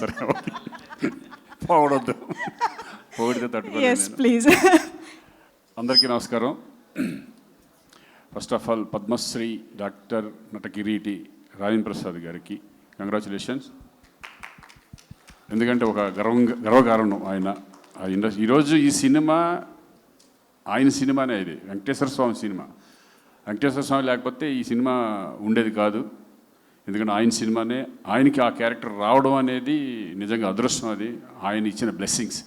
సరే పోవడద్దు, పొగిడితే తట్టుకోలేదు. ప్లీజ్. అందరికీ నమస్కారం. First of all Padmashri doctor Natakiriti Rajendra Prasad గారికి కంగ్రాచులేషన్స్. ఎందుకంటే ఒక గర్వకారణం ఆయన ఇండస్ట్రీ. ఈరోజు ఈ సినిమా ఆయన సినిమానే, ఇది వెంకటేశ్వర స్వామి సినిమా. వెంకటేశ్వర స్వామి లేకపోతే ఈ సినిమా ఉండేది కాదు. ఎందుకంటే ఆయన సినిమానే, ఆయనకి ఆ క్యారెక్టర్ రావడం అనేది నిజంగా అదృష్టం. అది ఆయన ఇచ్చిన బ్లెస్సింగ్స్,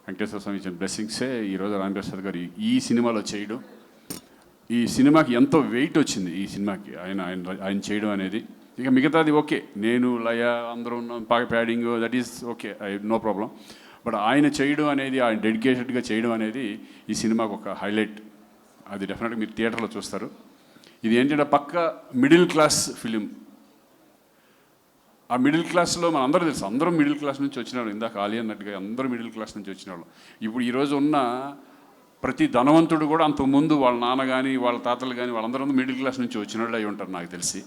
వెంకటేశ్వర స్వామి ఇచ్చిన బ్లెస్సింగ్సే ఈరోజు రాజేంద్ర ప్రసాద్ గారు ఈ సినిమాలో చేయడం. ఈ సినిమాకి ఎంతో వెయిట్ వచ్చింది ఈ సినిమాకి ఆయన చేయడం అనేది. ఇక మిగతాది ఓకే, నేను లయ అందరూ ప్యాడింగ్ that is okay, no problem. But ఆయన చేయడం అనేది, ఆయన డెడికేటెడ్గా చేయడం అనేది ఈ సినిమాకు ఒక హైలైట్. అది డెఫినెట్గా మీరు థియేటర్లో చూస్తారు. ఇది ఏంటంటే పక్క మిడిల్ క్లాస్ ఫిలిం. ఆ మిడిల్ క్లాస్లో మన అందరూ తెలుసు, అందరూ మిడిల్ క్లాస్ నుంచి వచ్చిన వాళ్ళు. ఇందాక ఆలి అన్నట్టుగా అందరూ మిడిల్ క్లాస్ నుంచి వచ్చిన వాళ్ళు. ఇప్పుడు ఈరోజు ఉన్న ప్రతి ధనవంతుడు కూడా అంతకుముందు వాళ్ళ నాన్న కానీ వాళ్ళ తాతలు కానీ వాళ్ళందరూ మిడిల్ క్లాస్ నుంచి వచ్చిన వాళ్ళు అయి ఉంటారు నాకు తెలిసి.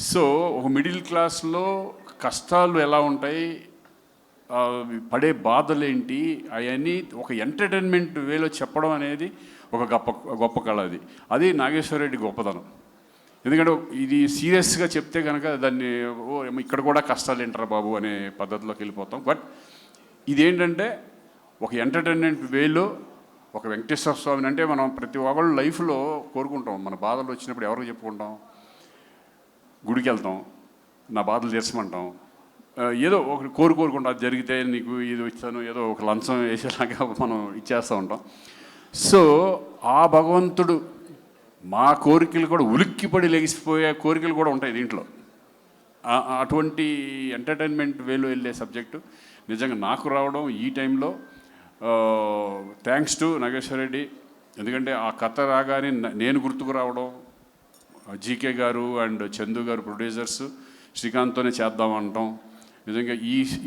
సో ఒక మిడిల్ క్లాస్లో కష్టాలు ఎలా ఉంటాయి, పడే బాధలేంటి, అవన్నీ ఒక ఎంటర్టైన్మెంట్ వేలో చెప్పడం అనేది ఒక గొప్ప కళ. అది నాగేశ్వర రెడ్డి గొప్పతనం. ఎందుకంటే ఇది సీరియస్గా చెప్తే కనుక దాన్ని ఇక్కడ కూడా కష్టాలు ఏంటారా బాబు అనే పద్ధతిలోకి వెళ్ళిపోతాం. బట్ ఇదేంటంటే ఒక ఎంటర్టైన్మెంట్ వేలో ఒక వెంకటేశ్వర స్వామిని అంటే మనం ప్రతి ఒక్కళ్ళు లైఫ్లో కోరుకుంటాం. మన బాధలు వచ్చినప్పుడు ఎవరికి చెప్పుకుంటాం? గుడికి వెళ్తాం, నా బాధలు తీర్చమంటాం, ఏదో ఒక కోరుకుంటాం. అది జరిగితే నీకు ఇది ఇస్తాను, ఏదో ఒక లంచం వేసేలాగా మనం ఇచ్చేస్తూ ఉంటాం. సో ఆ భగవంతుడు మా కోరికలు కూడా ఉలిక్కిపడి లెగిసిపోయే కోరికలు కూడా ఉంటాయి దీంట్లో. అటువంటి ఎంటర్టైన్మెంట్ వేలో వెళ్ళే సబ్జెక్టు నిజంగా నాకు రావడం ఈ టైంలో థ్యాంక్స్ టు నాగేశ్వర రెడ్డి. ఎందుకంటే ఆ కథ రాగానే నేను గుర్తుకు రావడం, జీకే గారు అండ్ చందు గారు ప్రొడ్యూసర్స్ శ్రీకాంత్తోనే చేద్దామంటాం. నిజంగా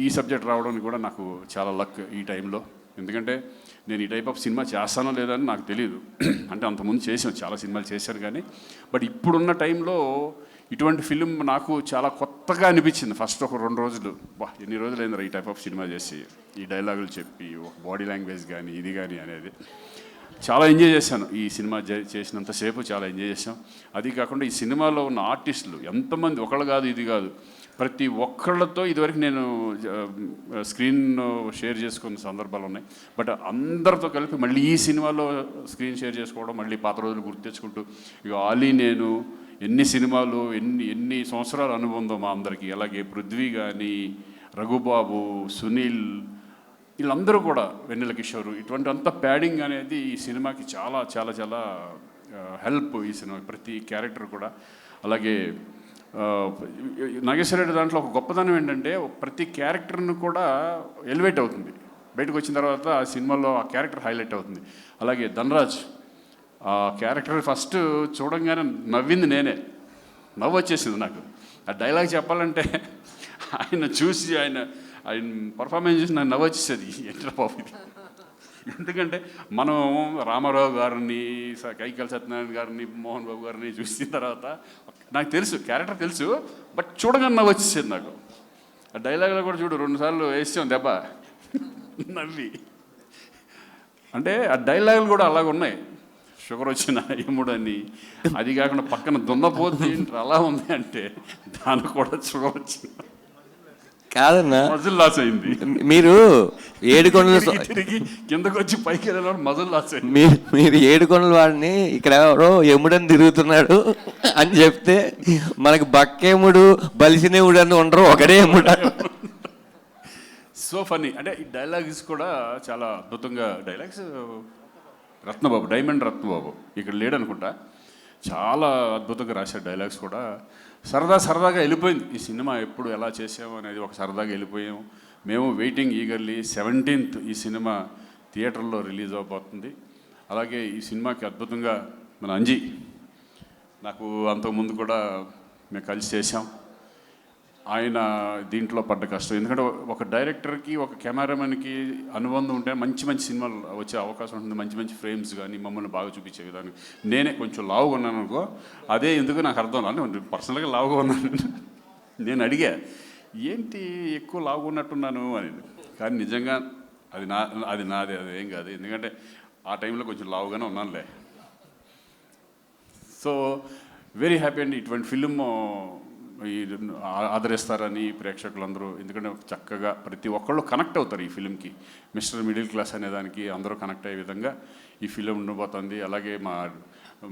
ఈ సబ్జెక్ట్ రావడం కూడా నాకు చాలా లక్ ఈ టైంలో. ఎందుకంటే నేను ఈ టైప్ ఆఫ్ సినిమా చేస్తానో లేదని నాకు తెలియదు. అంటే అంతకుముందు చేసాను, చాలా సినిమాలు చేశాను కానీ, బట్ ఇప్పుడున్న టైంలో ఇటువంటి ఫిలిం నాకు చాలా కొత్తగా అనిపించింది. ఫస్ట్ ఒక 2 రోజులు, ఎన్ని రోజులు అయింది ఈ టైప్ ఆఫ్ సినిమా చేసి, ఈ డైలాగులు చెప్పి ఒక బాడీ లాంగ్వేజ్ కానీ ఇది కానీ అనేది చాలా ఎంజాయ్ చేశాను. ఈ సినిమా చేసినంతసేపు చాలా ఎంజాయ్ చేశాం. అది కాకుండా ఈ సినిమాలో ఉన్న ఆర్టిస్టులు ఎంతమంది, ఒకళ్ళు కాదు ఇది కాదు, ప్రతి ఒక్కళ్ళతో ఇదివరకు నేను స్క్రీన్ షేర్ చేసుకున్న సందర్భాలు ఉన్నాయి. బట్ అందరితో కలిపి మళ్ళీ ఈ సినిమాలో స్క్రీన్ షేర్ చేసుకోవడం, మళ్ళీ పాత రోజులు గుర్తు తెచ్చుకుంటూ, ఇక ఆలీ నేను ఎన్ని సినిమాలు ఎన్ని సంవత్సరాల అనుబంధం మా అందరికీ. అలాగే పృథ్వీ కానీ, రఘుబాబు, సునీల్, వీళ్ళందరూ కూడా, వెన్నెల కిషోర్, ఇటువంటి అంత ప్యాడింగ్ అనేది ఈ సినిమాకి చాలా చాలా చాలా హెల్ప్. ఈ సినిమా ప్రతి క్యారెక్టర్ కూడా. అలాగే నాగేశ్వర రెడ్డి దాంట్లో ఒక గొప్పతనం ఏంటంటే ప్రతి క్యారెక్టర్ను కూడా ఎలివేట్ అవుతుంది. బయటకు వచ్చిన తర్వాత ఆ సినిమాలో ఆ క్యారెక్టర్ హైలైట్ అవుతుంది. అలాగే ధనరాజ్ ఆ క్యారెక్టర్ ఫస్ట్ చూడంగానే నవ్వింది నేనే, నవ్వు వచ్చేసింది నాకు. ఆ డైలాగ్ చెప్పాలంటే ఆయన చూసి ఆయన పర్ఫార్మెన్స్ చూసి నాకు నవ్వు వచ్చేసేది. ఏంటో బాబు ఇది. ఎందుకంటే మనం రామారావు గారిని, కైకల్ సత్యనారాయణ గారిని, మోహన్ బాబు గారిని చూసిన తర్వాత నాకు తెలుసు, క్యారెక్టర్ తెలుసు, బట్ చూడగానే నవ్వు వచ్చేసేది నాకు. ఆ డైలాగ్లో కూడా చూడు 2 సార్లు వేసాం దెబ్బ నవ్వి. అంటే ఆ డైలాగులు కూడా అలాగ ఉన్నాయి. షుగర్ వచ్చిన ఎముడని, అది కాకుండా పక్కన దున్నపోతే అలా ఉంది అంటే దానికి కూడా షుగర్ వచ్చింది కాదన్నా, మజిల్ లాస్ అయింది. మీరు ఏడుకొండలు తిరిగి కిందకు వచ్చి పైకి వెళ్ళినప్పుడు మజిల్ లాస్ అయింది. మీరు ఏడుకొండల వాడిని ఇక్కడ ఎవరో ఎముడని తిరుగుతున్నాడు అని చెప్తే మనకి బక్కేముడు బలిసినేముడు అని ఉండరు, ఒకడే ఎముడు. So funny. అంటే ఈ డైలాగ్స్ కూడా చాలా అద్భుతంగా, డైలాగ్స్ రత్నబాబు, డైమండ్ రత్నబాబు ఇక్కడ లేడనుకుంటా, చాలా అద్భుతంగా రాశాడు డైలాగ్స్ కూడా. సరదాగా వెళ్ళిపోయింది ఈ సినిమా. ఎప్పుడు ఎలా చేసాము అనేది ఒక సరదాగా వెళ్ళిపోయాము. మేము వెయిటింగ్ ఈగర్లీ 17th ఈ సినిమా థియేటర్లో రిలీజ్ అవబోతుంది. అలాగే ఈ సినిమాకి అద్భుతంగా మన అంజీ, నాకు అంతకుముందు కూడా మేము కలిసి చేసాం. ఆయన దీంట్లో పడ్డ కష్టం, ఎందుకంటే ఒక డైరెక్టర్కి ఒక కెమెరామెన్కి అనుబంధం ఉంటే మంచి సినిమాలు వచ్చే అవకాశం ఉంటుంది. మంచి ఫ్రేమ్స్ కానీ మమ్మల్ని బాగా చూపించే విధానం. నేనే కొంచెం లావుగా ఉన్నాను అనుకో, అదే ఎందుకు నాకు అర్థం కాదు. పర్సనల్గా లావుగా ఉన్నాను. నేను అడిగా ఏంటి ఎక్కువ లావున్నట్టున్నాను అని. కానీ నిజంగా అది నాది ఏం కాదు, ఎందుకంటే ఆ టైంలో కొంచెం లావుగానే ఉన్నానులే. సో వెరీ హ్యాపీ అండి, ఇటువంటి ఫిలిం ఆదరిస్తారని ప్రేక్షకులందరూ, ఎందుకంటే చక్కగా ప్రతి ఒక్కళ్ళు కనెక్ట్ అవుతారు ఈ ఫిలింకి. మిస్టర్ మిడిల్ క్లాస్ అనే దానికి అందరూ కనెక్ట్ అయ్యే విధంగా ఈ ఫిలిం ఉండబోతుంది. అలాగే మా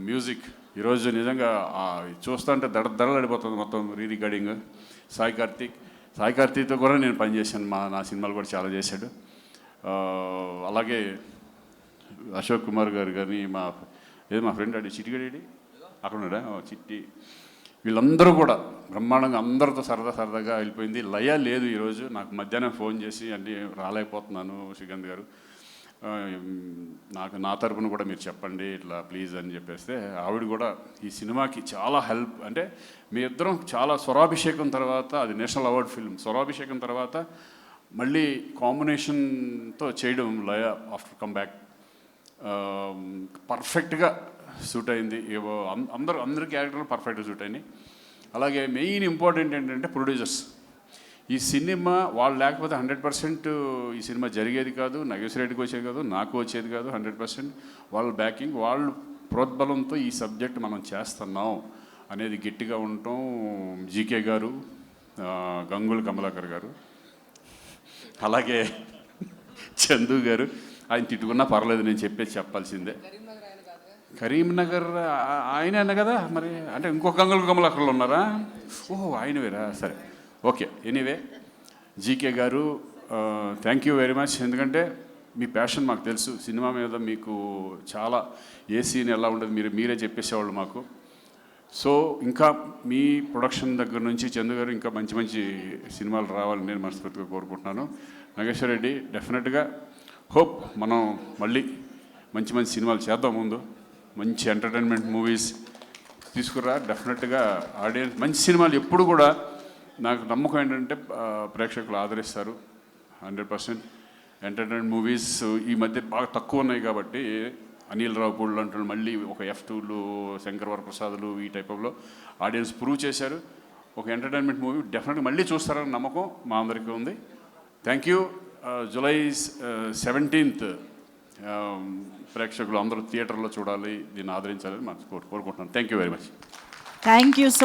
మ్యూజిక్ ఈరోజు నిజంగా చూస్తుంటే దడదడలాడిపోతుంది మొత్తం రికార్డింగ్. సాయి కార్తీక్తో కూడా నేను పనిచేశాను, నా సినిమాలు కూడా చాలా చేశాడు. అలాగే అశోక్ కుమార్ గారు కానీ మా ఫ్రెండ్ అడి చిట్టిగడి అక్కడ ఉన్నాడా, చిట్టి, వీళ్ళందరూ కూడా బ్రహ్మాండంగా అందరితో సరదాగా వెళ్ళిపోయింది. లయ లేదు ఈరోజు. నాకు మధ్యాహ్నం ఫోన్ చేసి అంటే రాలేకపోతున్నాను శ్రీకాంత్ గారు, నా తరపున కూడా మీరు చెప్పండి ఇట్లా ప్లీజ్ అని చెప్పేస్తే, ఆవిడ కూడా ఈ సినిమాకి చాలా హెల్ప్. అంటే మీ ఇద్దరం చాలా స్వరాభిషేకం తర్వాత, అది నేషనల్ అవార్డ్ ఫిల్మ్, స్వరాభిషేకం తర్వాత మళ్ళీ కాంబినేషన్తో చేయడం లయ ఆఫ్టర్ కమ్ బ్యాక్ పర్ఫెక్ట్గా సూట్ అయింది. అందరి క్యారెక్టర్లు పర్ఫెక్ట్గా సూట్ అయినాయి. అలాగే మెయిన్ ఇంపార్టెంట్ ఏంటంటే ప్రొడ్యూసర్స్. ఈ సినిమా వాళ్ళు లేకపోతే 100% ఈ సినిమా జరిగేది కాదు, నాగేశ్వర రెడ్డికి వచ్చేది కాదు, నాకు వచ్చేది కాదు. 100% వాళ్ళ బ్యాకింగ్, వాళ్ళు ప్రోద్బలంతో ఈ సబ్జెక్ట్ మనం చేస్తున్నాం అనేది గట్టిగా ఉండటం. జీకే గారు, గంగుల కమలాకర్ గారు, అలాగే చందు గారు, ఆయన తిట్టుకున్నా పర్లేదు, నేను చెప్పాల్సిందే. కరీంనగర్ ఆయనే అన్న కదా మరి, అంటే ఇంకొక గంగుల కమలాకర్లు ఉన్నారా? ఓహో ఆయన వేరా, సరే ఓకే. ఎనీవే జీకే గారు థ్యాంక్ యూ వెరీ మచ్, ఎందుకంటే మీ ప్యాషన్ మాకు తెలుసు. సినిమా మీద మీకు చాలా ఏ సీన్ ఎలా ఉండదు మీరే చెప్పేసేవాళ్ళు మాకు. సో ఇంకా మీ ప్రొడక్షన్ దగ్గర నుంచి చందు గారు ఇంకా మంచి సినిమాలు రావాలని నేను మనస్ఫూర్తిగా కోరుకుంటున్నాను. నాగేశ్వర రెడ్డి డెఫినెట్గా హోప్ మనం మళ్ళీ మంచి సినిమాలు చేద్దాం. ముందు మంచి ఎంటర్టైన్మెంట్ మూవీస్ తీసుకురా. డెఫినెట్గా ఆడియన్స్ మంచి సినిమాలు ఎప్పుడు కూడా నాకు నమ్మకం ఏంటంటే ప్రేక్షకులు ఆదరిస్తారు. 100% ఎంటర్టైన్మెంట్ మూవీస్ ఈ మధ్య బాగా తక్కువ ఉన్నాయి కాబట్టి అనిల్ రావుపూడి లాంటి మళ్ళీ ఒక F2లు, శంకర్ వరప్రసాద్లు ఈ టైప్లో ఆడియన్స్ ప్రూవ్ చేశారు. ఒక ఎంటర్టైన్మెంట్ మూవీ డెఫినెట్గా మళ్ళీ చూస్తారని నమ్మకం మా అందరికీ ఉంది. Thank you. జూలై 17th ప్రేక్షకులు అందరూ థియేటర్లో చూడాలి, దీన్ని ఆదరించాలని మనం కోరుకుంటున్నాను. Thank you very much. Thank you so